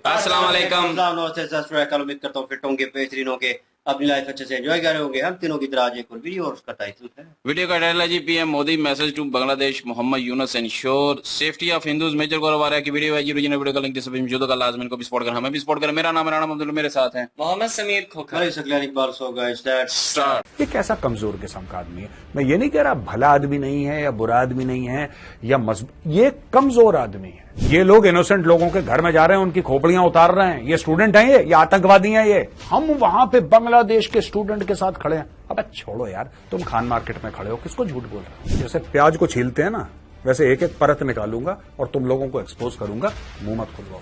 अस्सलाम वालेकुम। उम्मीद करता हूँ फिट होंगे, बेहतरीन होंगे, अपनी लाइफ अच्छे से एंजॉय कर रहे होंगे। हम तीनों की तरह आज एक और वीडियो और उसका टाइटल है वीडियो का टाइटल है जी PM Modi message to Bangladesh Mohammad Yunus ensure safety of Hindus major Gaurav आ रहा है की वीडियो है जी। ओरिजिनल वीडियो का लिंक डिस्क्रिप्शन में मौजूद है। लाजमी को भी सपोर्ट करें, हमें भी सपोर्ट करें। मेरा नाम अब्दुल, मेरे साथ हैं Mohammad Sameer Khokhar. Iqbal. So guys that's start. ये कैसा कमजोर किस्म का आदमी है। मैं ये नहीं कह रहा भला आदमी नहीं है या बुरा आदमी नहीं है या मजबूत, ये कमजोर आदमी है। ये लोग इनोसेंट लोगों के घर में जा रहे हैं, उनकी खोपड़ियां उतार रहे हैं। ये स्टूडेंट हैं, ये आतंकवादी हैं। ये हम वहां पे बांग्लादेश के स्टूडेंट के साथ खड़े हैं। अब छोड़ो यार, तुम खान मार्केट में खड़े हो, किसको झूठ बोल रहे हो। जैसे प्याज को छीलते हैं ना, वैसे एक एक परत निकालूंगा और तुम लोगों को एक्सपोज करूंगा। मुंह मत खुलवाओ।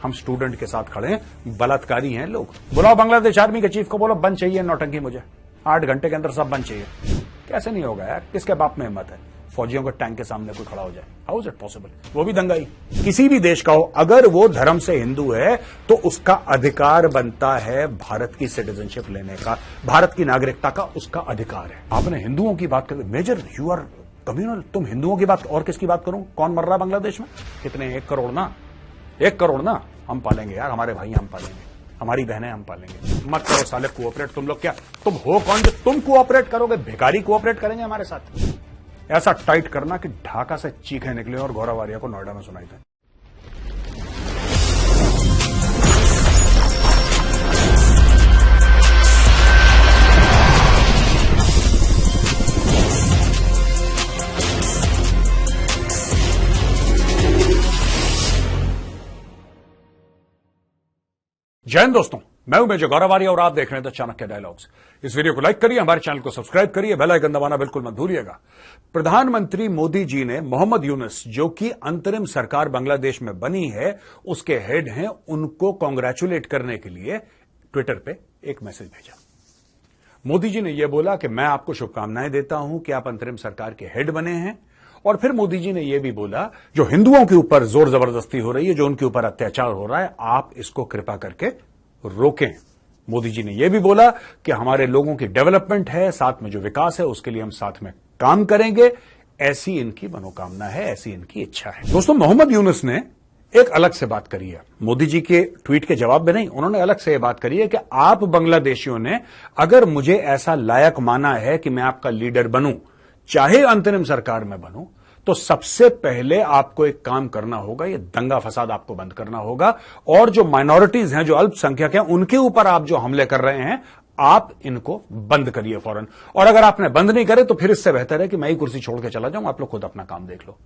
हम स्टूडेंट के साथ खड़े हैं, बलात्कारी हैं लोग। बुलाओ बांग्लादेश आर्मी के चीफ को, बोलो बंद चाहिए नौटंकी, मुझे 8 घंटे के अंदर सब बंद चाहिए। कैसे नहीं होगा यार, किसके बाप में हिम्मत है फौजियों के टैंक के सामने कोई खड़ा हो जाए। How is it possible? वो भी दंगाई। किसी भी देश का हो, अगर वो धर्म से हिंदू है तो उसका अधिकार बनता है भारत की सिटीजनशिप लेने का, भारत की नागरिकता का उसका अधिकार है। आपने हिंदुओं की बात कर, मेजर यू आर कम्युनल। तुम हिंदुओं की बात, और किसकी बात करूं? कौन मर रहा है बांग्लादेश में? कितने? 1 करोड़ ना, 1 करोड़ ना। हम पालेंगे यार, हमारे भाई हम पालेंगे, हमारी बहनें हम पालेंगे। मत करो साले कोऑपरेट। तुम लोग क्या, तुम हो कौन जो तुम कोऑपरेट करोगे? भिखारी कोऑपरेट करेंगे हमारे साथ? ऐसा टाइट करना कि ढाका से चीखें निकले और गौरव आर्या को नोएडा में सुनाई दे। जय हिंद दोस्तों, मैं हूं मेजर गौरव आर्या और आप देख रहे हैं द चाणक्य डायलॉग्स। इस वीडियो को लाइक करिए, हमारे चैनल को सब्सक्राइब करिए, बेल आइकन दबाना बिल्कुल मत भूलिएगा। प्रधानमंत्री मोदी जी ने मोहम्मद यूनुस, जो कि अंतरिम सरकार बांग्लादेश में बनी है, उसके हेड हैं, उनको कांग्रेचुलेट करने के लिए ट्विटर पे एक मैसेज भेजा। मोदी जी ने यह बोला कि मैं आपको शुभकामनाएं देता हूं कि आप अंतरिम सरकार के हेड बने हैं। और फिर मोदी जी ने यह भी बोला, जो हिंदुओं के ऊपर जोर जबरदस्ती हो रही है, जो उनके ऊपर अत्याचार हो रहा है, आप इसको कृपा करके रोकें। मोदी जी ने यह भी बोला कि हमारे लोगों की डेवलपमेंट है, साथ में जो विकास है उसके लिए हम साथ में काम करेंगे। ऐसी इनकी मनोकामना है, ऐसी इनकी इच्छा है। दोस्तों, मोहम्मद यूनुस ने एक अलग से बात करी है। मोदी जी के ट्वीट के जवाब में नहीं, उन्होंने अलग से यह बात करी है कि आप बांग्लादेशियों ने अगर मुझे ऐसा लायक माना है कि मैं आपका लीडर बनूं, चाहे अंतरिम सरकार में बनूं, तो सबसे पहले आपको एक काम करना होगा, ये दंगा फसाद आपको बंद करना होगा। और जो माइनॉरिटीज हैं, जो अल्पसंख्यक हैं, उनके ऊपर आप जो हमले कर रहे हैं, आप इनको बंद करिए फौरन। और अगर आपने बंद नहीं करे तो फिर इससे बेहतर है कि मैं ही कुर्सी छोड़ के चला जाऊं, आप लोग खुद अपना काम देख लो।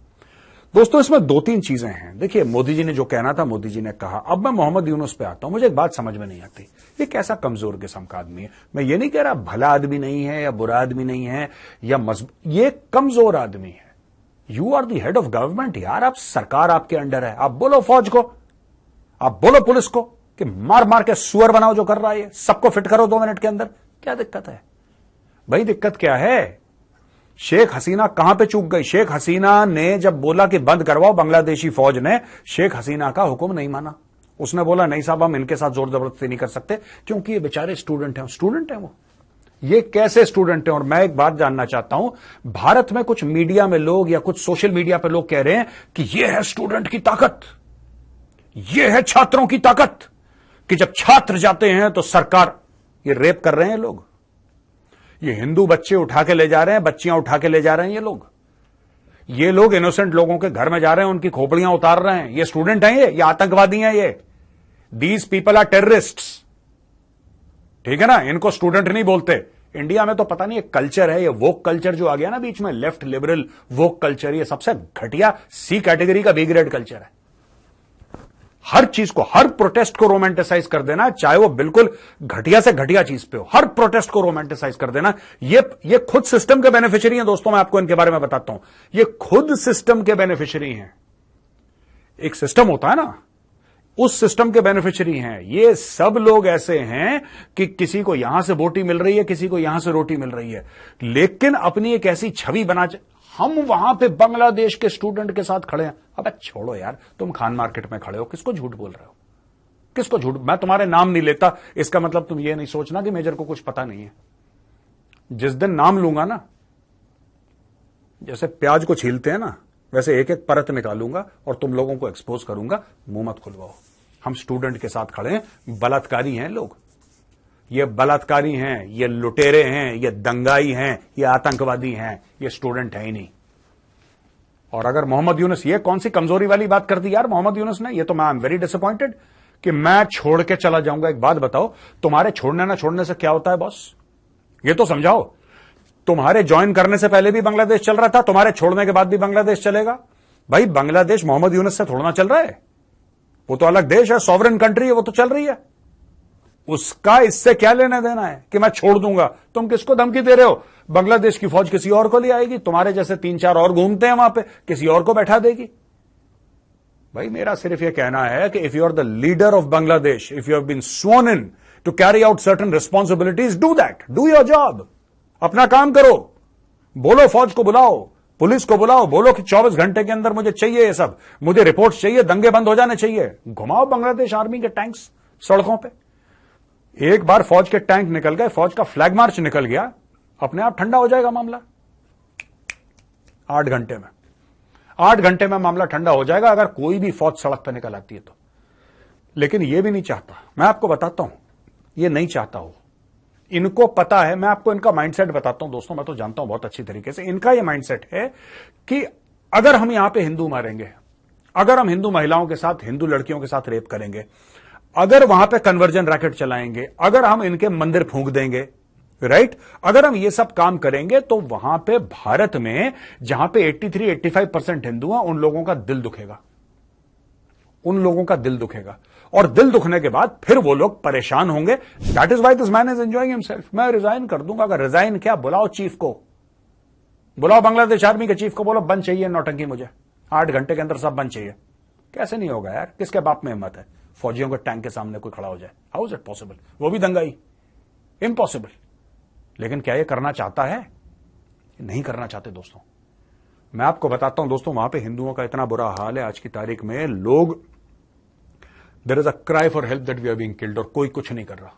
दोस्तों, इसमें 2-3 चीजें हैं। देखिए, मोदी जी ने जो कहना था, मोदी जी ने कहा। अब मैं मोहम्मद यूनुस पे आता हूं। मुझे एक बात समझ में नहीं आती, ये कैसा कमजोर किस्म का आदमी है। मैं ये नहीं कह रहा भला आदमी नहीं है या बुरा आदमी नहीं है या मजबूत, ये कमजोर आदमी है। You are the head of government यार, आप सरकार आपके अंडर है। आप बोलो फौज को, आप बोलो पुलिस को कि मार मार के सुअर बनाओ जो कर रहा है, सबको फिट करो 2 मिनट के अंदर। क्या दिक्कत है भाई? दिक्कत क्या है? शेख हसीना कहां पे चूक गई? शेख हसीना ने जब बोला कि बंद करवाओ, बांग्लादेशी फौज ने शेख हसीना का हुक्म नहीं माना। उसने बोला नहीं साहब, हम इनके साथ जोर जबरदस्ती नहीं कर सकते, क्योंकि ये बेचारे स्टूडेंट हैं। स्टूडेंट हैं वो, ये कैसे स्टूडेंट हैं? और मैं एक बात जानना चाहता हूं, भारत में कुछ मीडिया में लोग या कुछ सोशल मीडिया पे लोग कह रहे हैं कि ये है स्टूडेंट की ताकत, ये है छात्रों की ताकत, कि जब छात्र जाते हैं तो सरकार, ये रेप कर रहे हैं लोग। ये हिंदू बच्चे उठा के ले जा रहे हैं, बच्चियां उठा के ले जा रहे हैं ये लोग इनोसेंट लोगों के घर में जा रहे हैं, उनकी खोपड़ियां उतार रहे हैं। ये स्टूडेंट हैं, ये आतंकवादी हैं। ये दीज पीपल आर टेररिस्ट्स। ठीक है ना, इनको स्टूडेंट नहीं बोलते। इंडिया में तो पता नहीं एक कल्चर है, ये वोक कल्चर जो आ गया ना बीच में, लेफ्ट लिबरल वोक कल्चर, ये सबसे घटिया सी कैटेगरी का बी ग्रेड कल्चर है। हर चीज को, हर प्रोटेस्ट को रोमांटिसाइज कर देना, चाहे वो बिल्कुल घटिया से घटिया चीज पे हो, हर प्रोटेस्ट को रोमांटिसाइज कर देना। ये खुद सिस्टम के बेनिफिशियरी हैं दोस्तों। मैं आपको इनके बारे में बताता हूं, ये खुद सिस्टम के बेनिफिशियरी हैं। एक सिस्टम होता है ना, उस सिस्टम के बेनिफिशियरी हैं। ये सब लोग ऐसे हैं कि किसी को यहां से बोटी मिल रही है, किसी को यहां से रोटी मिल रही है, लेकिन अपनी एक ऐसी छवि बना, हम वहां पे बांग्लादेश के स्टूडेंट के साथ खड़े हैं। अब छोड़ो यार, तुम खान मार्केट में खड़े हो, किसको झूठ बोल रहे हो? किसको झूठ? मैं तुम्हारे नाम नहीं लेता, इसका मतलब तुम ये नहीं सोचना कि मेजर को कुछ पता नहीं है। जिस दिन नाम लूंगा ना, जैसे प्याज को छीलते हैं ना, वैसे एक एक परत निकालूंगा और तुम लोगों को एक्सपोज करूंगा। मुंह मत खुलवाओ। हम स्टूडेंट के साथ खड़े हैं। बलात्कारी हैं लोग, ये बलात्कारी हैं, ये लुटेरे हैं, ये दंगाई हैं, ये आतंकवादी हैं, ये स्टूडेंट है ही नहीं। और अगर मोहम्मद यूनुस, ये कौन सी कमजोरी वाली बात कर दी यार मोहम्मद यूनुस ने, ये तो मैं आई एम वेरी डिसअपॉइंटेड कि मैं छोड़ के चला जाऊंगा। एक बात बताओ, तुम्हारे छोड़ने ना छोड़ने से क्या होता है बॉस, ये तो समझाओ। तुम्हारे ज्वाइन करने से पहले भी बांग्लादेश चल रहा था, तुम्हारे छोड़ने के बाद भी बांग्लादेश चलेगा। भाई बांग्लादेश मोहम्मद यूनुस से थोड़ा ना चल रहा है, वो तो अलग देश है, सॉवरेन कंट्री है, वो तो चल रही है। उसका इससे क्या लेना देना है कि मैं छोड़ दूंगा। तुम किसको धमकी दे रहे हो? बांग्लादेश की फौज किसी और को ले आएगी, तुम्हारे जैसे 3-4 और घूमते हैं वहां पे, किसी और को बैठा देगी। भाई मेरा सिर्फ यह कहना है कि if you are the leader of Bangladesh, if you have been sworn in to carry out certain responsibilities, do that, do your job, अपना काम करो। बोलो फौज को बुलाओ, पुलिस को बुलाओ, बोलो कि 24 घंटे के अंदर मुझे चाहिए ये सब, मुझे रिपोर्ट्स चाहिए, दंगे बंद हो जाने चाहिए। घुमाओ बांग्लादेश आर्मी के टैंक्स सड़कों पे। एक बार फौज के टैंक निकल गए, फौज का फ्लैग मार्च निकल गया, अपने आप ठंडा हो जाएगा मामला। 8 घंटे में, 8 घंटे में मामला ठंडा हो जाएगा अगर कोई भी फौज सड़क पर निकल आती है तो। लेकिन यह भी नहीं चाहता, मैं आपको बताता हूं, यह नहीं चाहता हो। इनको पता है, मैं आपको इनका माइंडसेट बताता हूं दोस्तों, मैं तो जानता हूं बहुत अच्छी तरीके से। इनका यह माइंडसेट है कि अगर हम यहां पे हिंदू मारेंगे, अगर हम हिंदू महिलाओं के साथ, हिंदू लड़कियों के साथ रेप करेंगे, अगर वहां पे कन्वर्जन रैकेट चलाएंगे, अगर हम इनके मंदिर फूंक देंगे, राइट, अगर हम ये सब काम करेंगे तो वहां पे भारत में जहां पे 83-85% हिंदू हैं, उन लोगों का दिल दुखेगा, उन लोगों का दिल दुखेगा। और दिल दुखने के बाद फिर वो लोग परेशान होंगे। That is why this man is enjoying himself. मैं रिजाइन कर दूंगा। अगर रिजाइन क्या, बुलाओ चीफ को, बुलाओ बांग्लादेश आर्मी के चीफ को, बोलो बंद चाहिए नौटंकी, मुझे 8 घंटे के अंदर सब बंद चाहिए। कैसे नहीं होगा यार, किसके बाप में हिम्मत है फौजियों के टैंक के सामने कोई खड़ा हो जाए? How is it possible? वो भी दंगाई, इम्पॉसिबल। लेकिन क्या ये करना चाहता है? नहीं करना चाहते दोस्तों। मैं आपको बताता हूं दोस्तों, वहां पे हिंदुओं का इतना बुरा हाल है आज की तारीख में, लोग, there is a cry for help that we are being killed, और कोई कुछ नहीं कर रहा,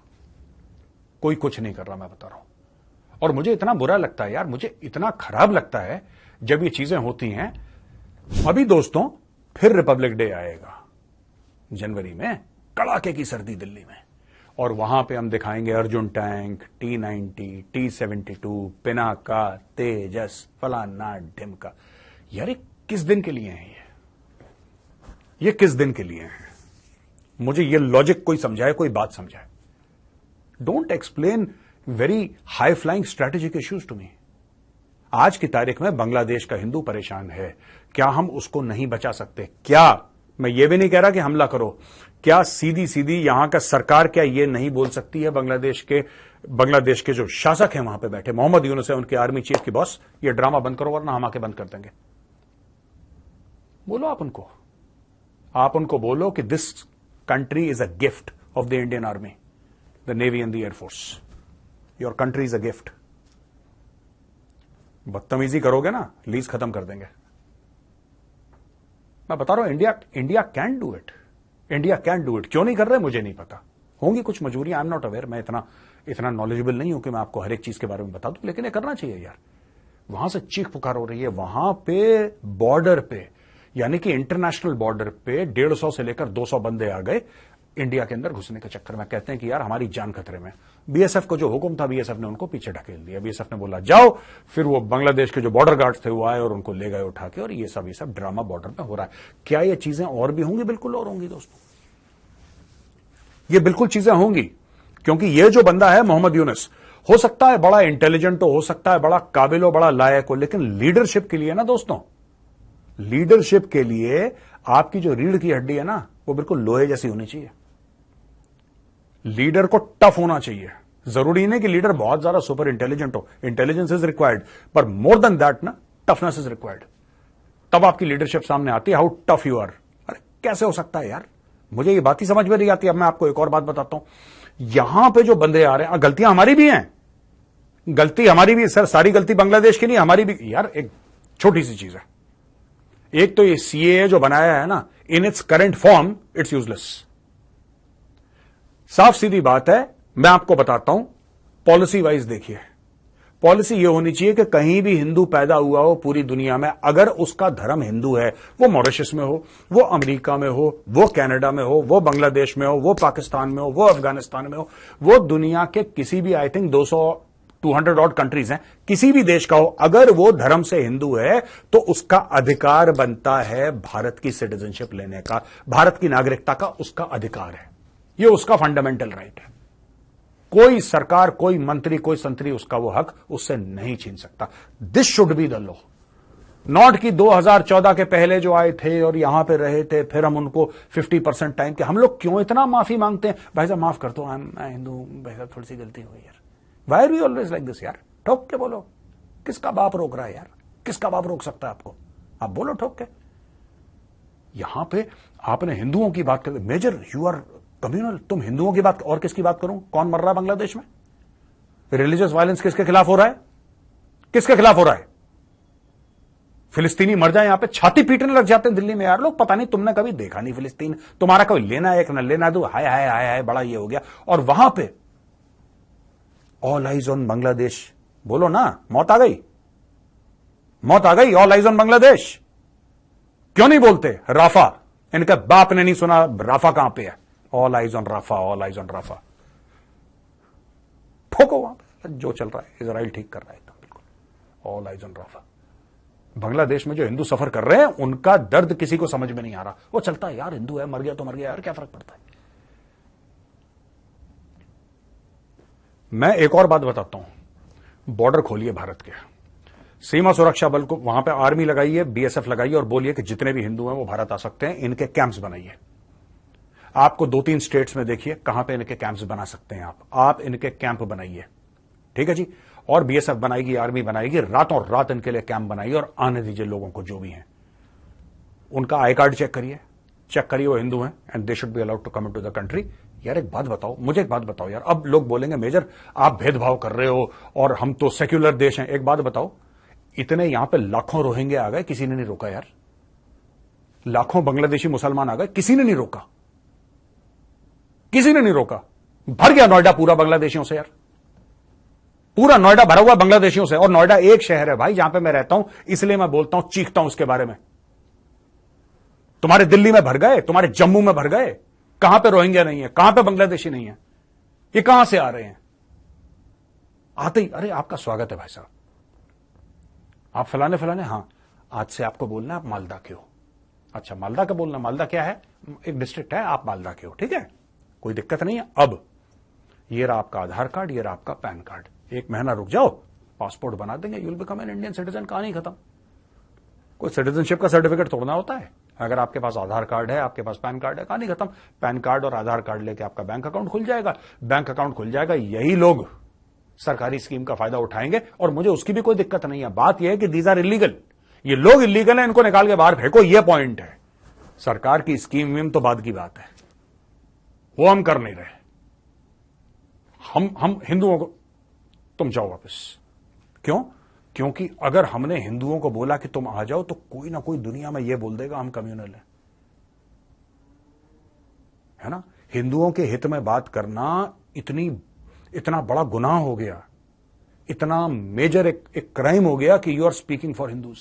कोई कुछ नहीं कर रहा, मैं बता रहा हूं। और मुझे इतना बुरा लगता है यार, मुझे इतना खराब लगता है जब ये चीजें होती हैं। अभी दोस्तों फिर रिपब्लिक डे आएगा जनवरी में, कड़ाके की सर्दी दिल्ली में, और वहां पे हम दिखाएंगे Arjun tank, T-90, T-72, Pinaka, तेजस, फलाना ढिमका। यार ये किस दिन के लिए हैं? ये किस दिन के लिए हैं? मुझे ये लॉजिक कोई समझाए, कोई बात समझाए। Don't explain very high flying strategic issues to me. आज की तारीख में बांग्लादेश का हिंदू परेशान है, क्या हम उसको नहीं बचा सकते? क्या, मैं ये भी नहीं कह रहा कि हमला करो, क्या सीधी सीधी यहां का सरकार क्या ये नहीं बोल सकती है बांग्लादेश के जो शासक हैं वहां पे बैठे, मोहम्मद यूनुस है उनके आर्मी चीफ की बॉस, ये ड्रामा बंद करो वरना हम आके बंद कर देंगे। बोलो आप उनको बोलो कि this country is a gift of the Indian army, the navy and the air force. Your country is a gift. बदतमीजी करोगे ना, लीज खत्म कर देंगे। मैं बता रहा हूं, India can do it, India can do it. क्यों नहीं कर रहे मुझे नहीं पता, होंगी कुछ मजबूरी, आई एम नॉट अवेयर। मैं इतना नॉलेजेबल नहीं हूं कि मैं आपको हर एक चीज के बारे में बता दूं, लेकिन ये करना चाहिए यार। वहां से चीख पुकार हो रही है, वहां पे बॉर्डर पे, यानी कि इंटरनेशनल बॉर्डर पे 150 से लेकर 200 बंदे आ गए इंडिया के अंदर घुसने के चक्कर में। कहते हैं कि यार हमारी जान खतरे में। बीएसएफ को जो हुक्म था, बीएसएफ ने उनको पीछे ढकेल दिया। बीएसएफ ने बोला जाओ, फिर वो बांग्लादेश के जो बॉर्डर गार्ड्स थे वो आए और उनको ले गए उठा के, और ये सब ड्रामा बॉर्डर पे हो रहा है। क्या ये चीजें और भी होंगी? बिल्कुल और होंगी दोस्तों, ये बिल्कुल चीजें होंगी, क्योंकि ये जो बंदा है मोहम्मद यूनुस, हो सकता है बड़ा इंटेलिजेंट हो सकता है बड़ा काबिल हो, बड़ा लायक हो, लेकिन लीडरशिप के लिए ना दोस्तों, लीडरशिप के लिए आपकी जो रीढ़ की हड्डी है ना, वो बिल्कुल लोहे जैसी होनी चाहिए। लीडर को टफ होना चाहिए। जरूरी नहीं कि लीडर बहुत ज्यादा सुपर इंटेलिजेंट हो, इंटेलिजेंस इज रिक्वायर्ड, पर मोर देन दैट ना, टफनेस इज रिक्वायर्ड। तब आपकी लीडरशिप सामने आती है, हाउ टफ यू आर। अरे कैसे हो सकता है यार, मुझे ये बात ही समझ में नहीं आती। अब मैं आपको एक और बात बताता हूं, यहां पे जो बंदे आ रहे हैं, गलतियां हमारी भी हैं, गलती हमारी भी सर, सारी गलती बांग्लादेश की नहीं, हमारी भी। यार एक छोटी सी चीज है, एक तो ये सीएए जो बनाया है ना, in its current form it's useless. साफ सीधी बात है, मैं आपको बताता हूं, पॉलिसी वाइज देखिए, पॉलिसी ये होनी चाहिए कि कहीं भी हिंदू पैदा हुआ हो पूरी दुनिया में, अगर उसका धर्म हिंदू है, वो मॉरिशस में हो, वो अमेरिका में हो, वो कनाडा में हो, वो बांग्लादेश में हो, वो पाकिस्तान में हो, वो अफगानिस्तान में हो, वो दुनिया के किसी भी, आई थिंक 200 ऑड कंट्रीज हैं, किसी भी देश का हो, अगर वो धर्म से हिंदू है तो उसका अधिकार बनता है भारत की सिटीजनशिप लेने का, भारत की नागरिकता का उसका अधिकार है। ये उसका फंडामेंटल राइट है। कोई सरकार, कोई मंत्री, कोई संतरी उसका वो हक उससे नहीं छीन सकता। This should be the law. Not कि 2014 के पहले जो आए थे और यहां पे रहे थे, फिर हम उनको 50% टाइम के, हम लोग क्यों इतना माफी मांगते हैं? भाई साहब माफ कर दो, मैं हिंदू, भाई साहब थोड़ी सी गलती हो गई यार। Why are we always like this यार? ठोक के बोलो। किसका बाप रोक रहा है यार? किसका बाप रोक सकता है आपको? आप बोलो ठोक के। यहां पे आपने हिंदुओं की बात कर, मेजर यू आर कम्युनल, तुम हिंदुओं की बात, और किसकी बात करूं? कौन मर रहा है बांग्लादेश में? रिलीजियस वायलेंस किसके खिलाफ हो रहा है? किसके खिलाफ हो रहा है? फिलिस्तीनी मर जाए यहां पे छाती पीटने लग जाते हैं दिल्ली में यार लोग। पता नहीं, तुमने कभी देखा नहीं फिलिस्तीन, तुम्हारा कोई लेना है, एक न लेना, दो हाय हाय हाय हाय, बड़ा ये हो गया। और वहां पे ऑल आइज ऑन बांग्लादेश, बोलो ना, मौत आ गई, मौत आ गई, ऑल आइज ऑन बांग्लादेश। क्यों नहीं बोलते? राफा, इनका बाप ने नहीं सुना राफा कहां पे है? All eyes on Rafah, all eyes on Rafah. ठोको वहां पे जो चल रहा है, इजराइल ठीक कर रहा है एकदम बिल्कुल। All eyes on Rafah. Bangladesh में जो हिंदू सफर कर रहे हैं उनका दर्द किसी को समझ में नहीं आ रहा। वो चलता है यार, हिंदू है, मर गया तो मर गया यार, क्या फर्क पड़ता है? मैं एक और बात बताता हूं, बॉर्डर खोलिए भारत के, सीमा सुरक्षा बल को वहां पे आर्मी लगाइए, बीएसएफ लगाइए और बोलिए कि जितने भी हिंदू हैं वो भारत आ सकते हैं, इनके कैंप्स बनाइए। आपको 2-3 स्टेट्स में देखिए कहां पे इनके कैंप्स बना सकते हैं आप इनके कैंप बनाइए, ठीक है जी। और बीएसएफ बनाएगी, आर्मी बनाएगी, रातों रात इनके लिए कैंप बनाइए और आने दीजिए लोगों को, जो भी हैं। उनका आई कार्ड चेक करिए वो हिंदू हैं and they should be allowed to come into the country. यार एक बात बताओ, मुझे एक बात बताओ यार, अब लोग बोलेंगे मेजर आप भेदभाव कर रहे हो और हम तो सेक्युलर देश हैं। एक बात बताओ, इतने यहां पे लाखों रोहिंग्या आ गए, किसी ने नहीं रोका यार। लाखों बांग्लादेशी मुसलमान आ गए, किसी ने नहीं रोका, किसी ने नहीं रोका। भर गया नोएडा पूरा बांग्लादेशियों से यार, पूरा नोएडा भरा हुआ बांग्लादेशियों से। और नोएडा एक शहर है भाई जहां पे मैं रहता हूं, इसलिए मैं बोलता हूं, चीखता हूं उसके बारे में। तुम्हारे दिल्ली में भर गए, तुम्हारे जम्मू में भर गए, कहां पे रोहिंग्या नहीं है, कहां पे बांग्लादेशी नहीं है? ये कहां से आ रहे हैं? आते ही अरे आपका स्वागत है भाई साहब, आप फलाने फलाने, हां आज से आपको बोलना है आप मालदा के हो। अच्छा मालदा का बोलना, मालदा क्या है? एक डिस्ट्रिक्ट है, आप मालदा के हो, ठीक है, कोई दिक्कत नहीं है। अब ये रहा आपका आधार कार्ड, ये रहा आपका पैन कार्ड, 1 महीना रुक जाओ, पासपोर्ट बना देंगे, you will become an Indian citizen. कहानी खत्म। कोई सिटीजनशिप का सर्टिफिकेट तोड़ना होता है? अगर आपके पास आधार कार्ड है, आपके पास पैन कार्ड है, कहानी खत्म। पैन कार्ड और आधार कार्ड लेके आपका बैंक अकाउंट खुल जाएगा, बैंक अकाउंट खुल जाएगा। यही लोग सरकारी स्कीम का फायदा उठाएंगे और मुझे उसकी भी कोई दिक्कत नहीं है। बात यह है कि दीज आर इलीगल, ये लोग इलीगल है, इनको निकाल के बाहर फेंको, ये पॉइंट है। सरकार की स्कीम में तो बाद की बात है, वो हम कर नहीं रहे। हम हिंदुओं को, तुम जाओ वापस। क्यों? क्योंकि अगर हमने हिंदुओं को बोला कि तुम आ जाओ, तो कोई ना कोई दुनिया में यह बोल देगा हम कम्युनल है ना। हिंदुओं के हित में बात करना इतना बड़ा गुनाह हो गया, इतना मेजर एक क्राइम हो गया कि you are speaking for Hindus.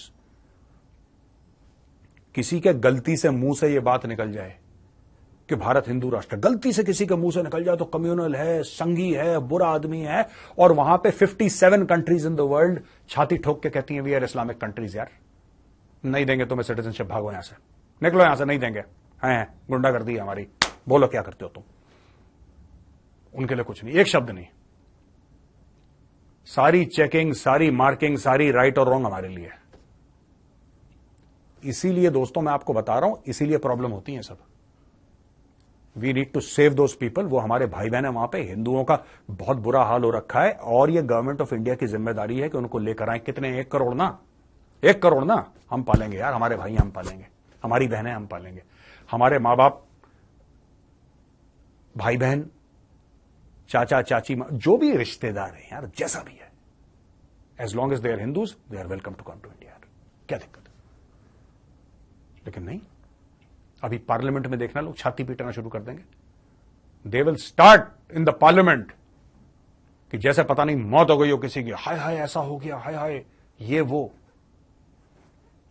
किसी के गलती से मुंह से यह बात निकल जाए कि भारत हिंदू राष्ट्र, गलती से किसी के मुंह से निकल जाए तो कम्युनल है, संघी है, बुरा आदमी है। और वहां पे 57 कंट्रीज इन द वर्ल्ड छाती ठोक के कहती हैं वी आर इस्लामिक कंट्रीज। यार नहीं देंगे तुम्हें सिटीजनशिप, भागो यहां से, निकलो यहां से, नहीं देंगे, हैं गुंडागर्दी है हमारी, बोलो क्या करते हो तुम। उनके लिए कुछ नहीं, एक शब्द नहीं। सारी चेकिंग, सारी मार्किंग, सारी राइट और रॉन्ग हमारे लिए। इसीलिए दोस्तों मैं आपको बता रहा हूं, इसीलिए प्रॉब्लम होती है सब। We need to save those people. वो हमारे भाई बहन है वहां पे, हिंदुओं का बहुत बुरा हाल हो रखा है और ये गवर्नमेंट ऑफ इंडिया की जिम्मेदारी है कि उनको लेकर आए। कितने? 1 करोड़ ना, 1 करोड़ ना, हम पालेंगे यार, हमारे भाई हम पालेंगे, हमारी बहनें हम पालेंगे, हमारे मां बाप, भाई बहन, चाचा चाची, जो भी रिश्तेदार है यार, जैसा भी है, as long as they are Hindus, they are welcome to come to India. क्या दिक्कत है? लेकिन नहीं, अभी पार्लियामेंट में देखना, लोग छाती पीटना शुरू कर देंगे। They will start in the parliament कि जैसे पता नहीं मौत हो गई हो किसी की, हाय हाय ऐसा हो गया, हाय हाय ये वो।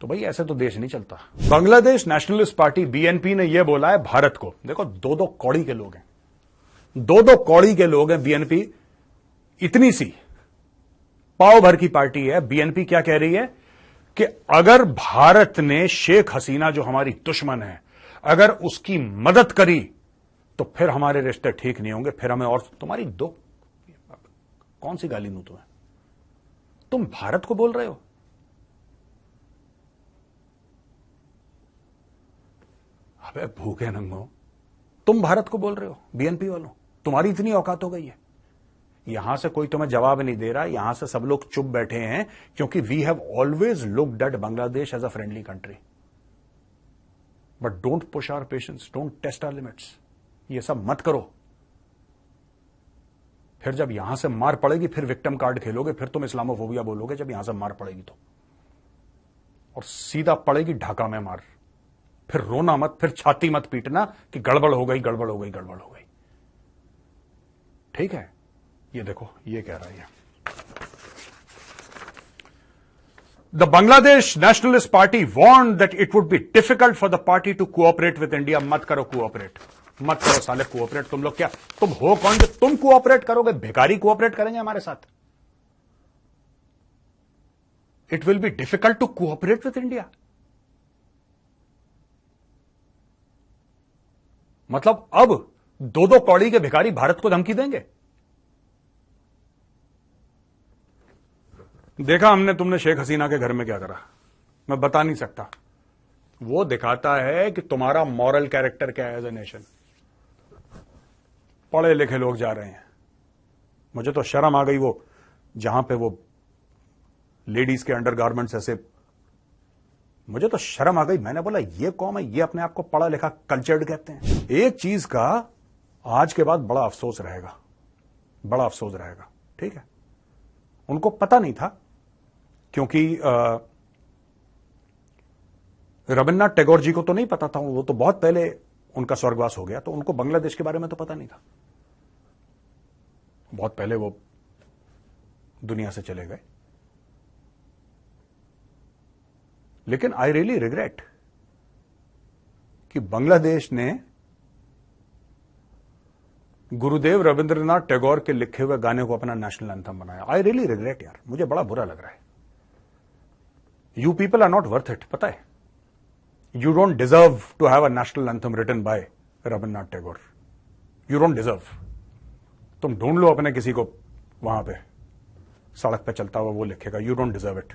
तो भाई ऐसे तो देश नहीं चलता। बांग्लादेश नेशनलिस्ट पार्टी बीएनपी ने यह बोला है भारत को, देखो दो दो कौड़ी के लोग हैं, दो दो कौड़ी के लोग हैं बीएनपी, इतनी सी पाव भर की पार्टी है। बीएनपी क्या कह रही है कि अगर भारत ने शेख हसीना जो हमारी दुश्मन है अगर उसकी मदद करी तो फिर हमारे रिश्ते ठीक नहीं होंगे, फिर हमें और तुम्हारी दो कौन सी गाली दूं तुम्हें, तुम भारत को बोल रहे हो। अबे भूखे नंगो, तुम भारत को बोल रहे हो, बीएनपी वालों, तुम्हारी इतनी औकात हो गई है। यहां से कोई तुम्हें जवाब नहीं दे रहा, यहां से सब लोग चुप बैठे हैं क्योंकि we have always looked at Bangladesh as a friendly country, but don't push our patience, don't test our limits, ये सब मत करो। फिर जब यहां से मार पड़ेगी फिर विक्टिम कार्ड खेलोगे, फिर तुम इस्लामोफोबिया बोलोगे जब यहां से मार पड़ेगी तो, और सीधा पड़ेगी ढाका में मार। फिर रोना मत, फिर छाती मत पीटना कि गड़बड़ हो गई, गड़बड़ हो गई, गड़बड़ हो गई। ठीक है, ये देखो ये कह रहा है the Bangladesh nationalist party warned that it would be difficult for the party to cooperate with India. मत करो कोऑपरेट, मत करो साले कोऑपरेट। तुम लोग क्या, तुम हो कौन जो तुम कोऑपरेट करोगे? भिखारी कोऑपरेट करेंगे हमारे साथ? It will be difficult to cooperate with India. मतलब अब दो दो कौड़ी के भिखारी भारत को धमकी देंगे? देखा हमने तुमने शेख हसीना के घर में क्या करा, मैं बता नहीं सकता। वो दिखाता है कि तुम्हारा मॉरल कैरेक्टर क्या है एज ए नेशन। पढ़े लिखे लोग जा रहे हैं, मुझे तो शर्म आ गई। वो जहां पे वो लेडीज के अंडरगारमेंट्स ऐसे, मुझे तो शर्म आ गई। मैंने बोला ये कौम है, ये अपने आप को पढ़ा लिखा कल्चर्ड कहते हैं। एक चीज का आज के बाद बड़ा अफसोस रहेगा, बड़ा अफसोस रहेगा। ठीक है, उनको पता नहीं था क्योंकि रविन्द्रनाथ टैगोर जी को तो नहीं पता था, वो तो बहुत पहले उनका स्वर्गवास हो गया, तो उनको बांग्लादेश के बारे में तो पता नहीं था, बहुत पहले वो दुनिया से चले गए। लेकिन आई रियली रिग्रेट कि बांग्लादेश ने गुरुदेव रविंद्रनाथ टैगोर के लिखे हुए गाने को अपना नेशनल एंथम बनाया। आई रियली रिग्रेट यार, मुझे बड़ा बुरा लग रहा है। You people are not worth it, पता है। You don't deserve to have a national anthem written by Rabindranath Tagore, you don't deserve. तुम ढूंढ लो अपने किसी को वहां पे सड़क पे चलता हुआ, वो लिखेगा, यू डोंट डिजर्व इट।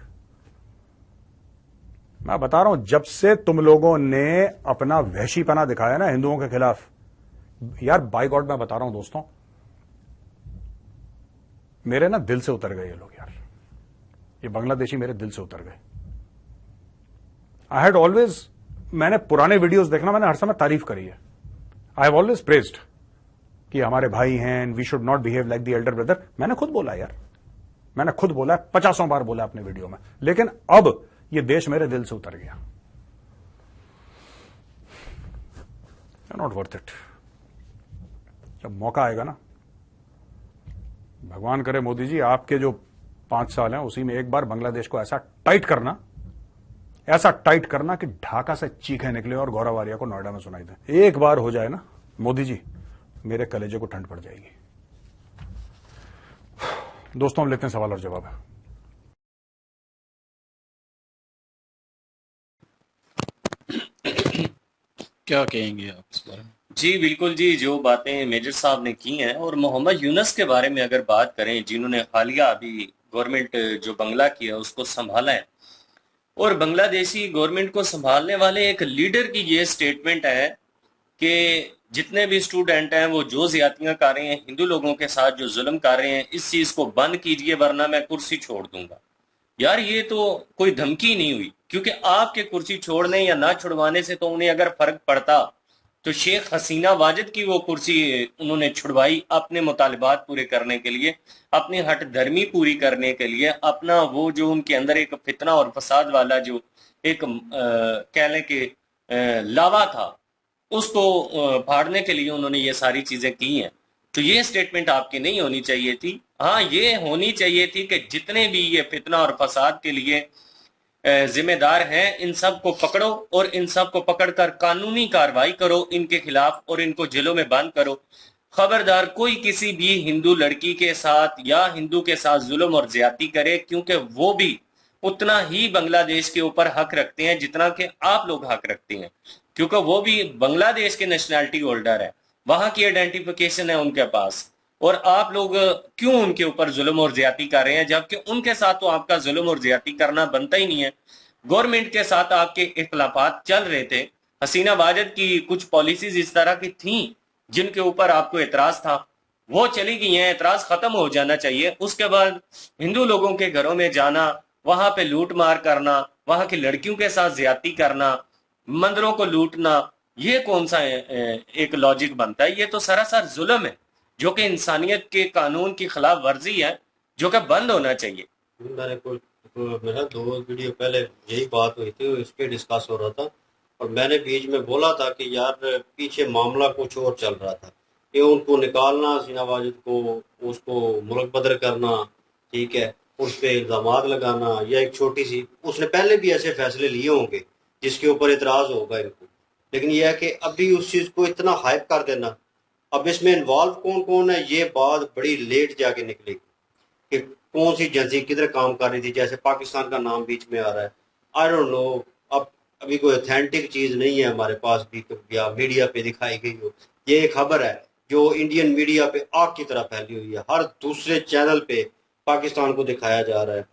मैं बता रहा हूं, जब से तुम लोगों ने अपना वहशीपना दिखाया ना हिंदुओं के खिलाफ, यार बाय गॉड मैं बता रहा हूं दोस्तों, मेरे ना दिल से उतर गए ये लोग यार, ये बांग्लादेशी मेरे दिल से उतर गए। आई हैड ऑलवेज, मैंने पुराने वीडियोस देखना, मैंने हर समय तारीफ करी है। आई हैव ऑलवेज प्रेज्ड कि हमारे भाई हैं, we should not behave like the elder brother. मैंने खुद बोला यार, मैंने खुद बोला, 50 बार बोला अपने वीडियो में। लेकिन अब ये देश मेरे दिल से उतर गया। Not worth it. जब मौका आएगा ना, भगवान करे मोदी जी आपके जो 5 साल हैं उसी में एक बार बांग्लादेश को ऐसा टाइट करना, ऐसा टाइट करना कि ढाका से चीखें निकले और गौरवारिया को नोएडा में सुनाई दे। एक बार हो जाए ना मोदी जी, मेरे कलेजे को ठंड पड़ जाएगी। दोस्तों हम लेते हैं सवाल और जवाब। क्या कहेंगे आप इस बारे में? जी बिल्कुल जी, जो बातें मेजर साहब ने की हैं, और मोहम्मद यूनुस के बारे में अगर बात करें, जिन्होंने हालिया अभी गवर्नमेंट जो बंगला की है उसको संभाला है, और बांग्लादेशी गवर्नमेंट को संभालने वाले एक लीडर की ये स्टेटमेंट है कि जितने भी स्टूडेंट हैं वो जो ज्यादतियां कर रहे हैं, हिंदू लोगों के साथ जो जुल्म कर रहे हैं, इस चीज को बंद कीजिए वरना मैं कुर्सी छोड़ दूंगा। यार ये तो कोई धमकी नहीं हुई, क्योंकि आपके कुर्सी छोड़ने या ना छुड़वाने से तो उन्हें अगर फर्क पड़ता तो शेख हसीना वाजिद की वो कुर्सी उन्होंने छुड़वाई अपने मुतालिबात पूरे करने के लिए, अपनी हट धर्मी पूरी करने के लिए, अपना वो जो उनके अंदर एक फितना और फसाद वाला जो एक कह लें कि लावा था उसको फाड़ने के लिए उन्होंने ये सारी चीजें की हैं। तो ये स्टेटमेंट आपकी नहीं होनी चाहिए थी। हाँ, ये होनी चाहिए थी कि जितने भी ये फितना और फसाद के लिए जिम्मेदार हैं, इन सब को पकड़ो और इन सब को पकड़कर कानूनी कार्रवाई करो इनके खिलाफ और इनको जेलों में बंद करो। खबरदार कोई किसी भी हिंदू लड़की के साथ या हिंदू के साथ जुल्म और ज्यादती करे, क्योंकि वो भी उतना ही बांग्लादेश के ऊपर हक रखते हैं जितना कि आप लोग हक रखते हैं, क्योंकि वो भी बांग्लादेश के नेशनैलिटी होल्डर है, वहां की आइडेंटिफिकेशन है उनके पास। और आप लोग क्यों उनके ऊपर जुल्म और ज्यादती कर रहे हैं, जबकि उनके साथ तो आपका जुल्म और ज्यादती करना बनता ही नहीं है। गवर्नमेंट के साथ आपके इख्तलाफात चल रहे थे, हसीना वाजिद की कुछ पॉलिसीज इस तरह की थी जिनके ऊपर आपको एतराज था, वो चली गई हैं, एतराज खत्म हो जाना चाहिए। उसके बाद हिंदू लोगों के घरों में जाना, वहां पे लूट मार करना, वहां की लड़कियों के साथ ज्यादती करना, मंदिरों को लूटना, ये कौन सा एक लॉजिक बनता है? ये तो सरासर जुल्म है जो कि इंसानियत के कानून की खिलाफ वर्जी है, जो कि बंद होना चाहिए। मैंने कुछ मेरा 2 वीडियो पहले यही बात हुई थी, इस पे डिस्कस हो रहा था और मैंने बीच में बोला था कि यार पीछे मामला कुछ और चल रहा था, ये उनको निकालना, हसीना वाजिद को, उसको मुल्क बदर करना, ठीक है, उस पर इल्जाम लगाना, या एक छोटी सी, उसने पहले भी ऐसे फैसले लिए होंगे जिसके ऊपर इतराज होगा इनको, लेकिन यह है कि अभी उस चीज को इतना हाइप कर देना। अब इसमें इन्वॉल्व कौन कौन है ये बात बड़ी लेट जाके निकलेगी कि कौन सी एजेंसी किधर काम कर रही थी, जैसे पाकिस्तान का नाम बीच में आ रहा है, आई डोंट नो। अब अभी कोई ऑथेंटिक चीज नहीं है हमारे पास भी या मीडिया पे दिखाई गई हो। ये एक खबर है जो इंडियन मीडिया पे आग की तरह फैली हुई है, हर दूसरे चैनल पे पाकिस्तान को दिखाया जा रहा है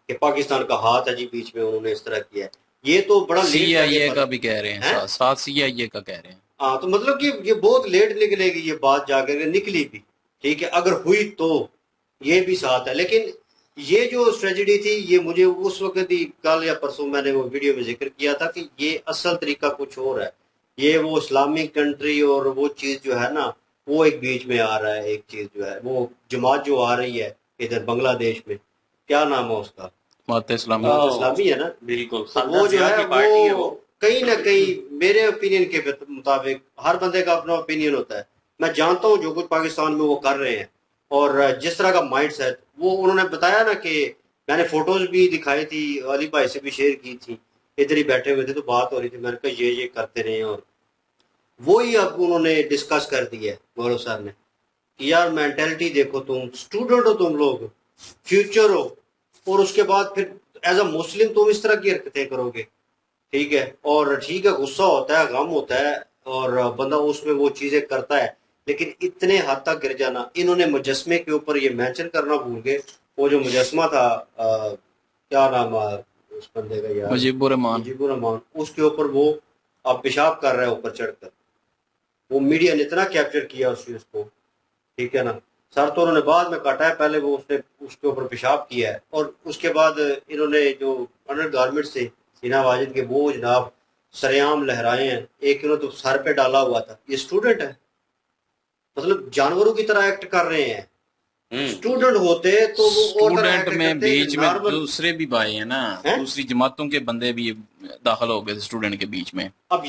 कि पाकिस्तान का हाथ है जी बीच में, उन्होंने इस तरह किया है। ये तो बड़ा सीआईए का भी कह रहे हैं, साथ सीआईए का कह रहे हैं। हाँ, तो मतलब कि ये बहुत लेट निकलेगी ये बात, जाकर निकली भी, ठीक है, अगर हुई तो ये भी साथ है। लेकिन ये जो ट्रेजेडी थी, ये मुझे उस वक्त ही, कल या परसों मैंने वो वीडियो में जिक्र किया था कि ये असल तरीका कुछ और है। ये वो इस्लामिक कंट्री और वो चीज जो है ना, वो एक बीच में आ रहा है। एक चीज जो है, वो जमात जो आ रही है इधर बांग्लादेश में, क्या नाम है उसका, इस्लामी है ना, बिल्कुल। तो वो जो है वो कहीं ना कहीं मेरे ओपिनियन के मुताबिक, हर बंदे का अपना ओपिनियन होता है, मैं जानता हूँ जो कुछ पाकिस्तान में वो कर रहे हैं और जिस तरह का माइंड सेट, वो उन्होंने बताया ना कि मैंने फोटोज भी दिखाई थी, अली भाई से भी शेयर की थी, इधर ही बैठे हुए थे तो बात हो रही थी, मैंने कहा ये करते रहे, और वो ही अब उन्होंने डिस्कस कर दिया है गौरव सर ने कि यार मेंटेलिटी देखो, तुम स्टूडेंट हो, तुम लोग फ्यूचर हो, और उसके बाद फिर एज अ मुस्लिम तुम इस तरह की हरकतें करोगे, ठीक है। और ठीक है, गुस्सा होता है, गम होता है और बंदा उसमें वो चीजें करता है, लेकिन इतने हद तक गिर जाना। इन्होंने मुजस्मे के ऊपर ये मेंशन करना भूल गए, वो जो मुजस्मा था, क्या नाम उस बंदे का यार, मुजीबुर रहमान, उसके ऊपर वो अब पेशाब कर रहा है ऊपर चढ़कर। वो मीडिया ने इतना कैप्चर किया उस चीज को, ठीक है ना। सर तो उन्होंने बाद में काटा है, पहले वो उसने उसके ऊपर पेशाब किया है, और उसके बाद इन्होंने जो अंडर गारमेंट से हसीना वाजिद के वो जनाब सरेआम लहराए हैं। एक इन्होंने तो सर पे डाला हुआ था, ये स्टूडेंट है, मतलब जानवरों की तरह एक्ट कर रहे हैं। स्टूडेंट होते तो वो स्टूडेंट में बीच में दूसरे भी भाई है ना, दूसरी जमातों के बंदे भी दाखिल हो गए स्टूडेंट के बीच में। अब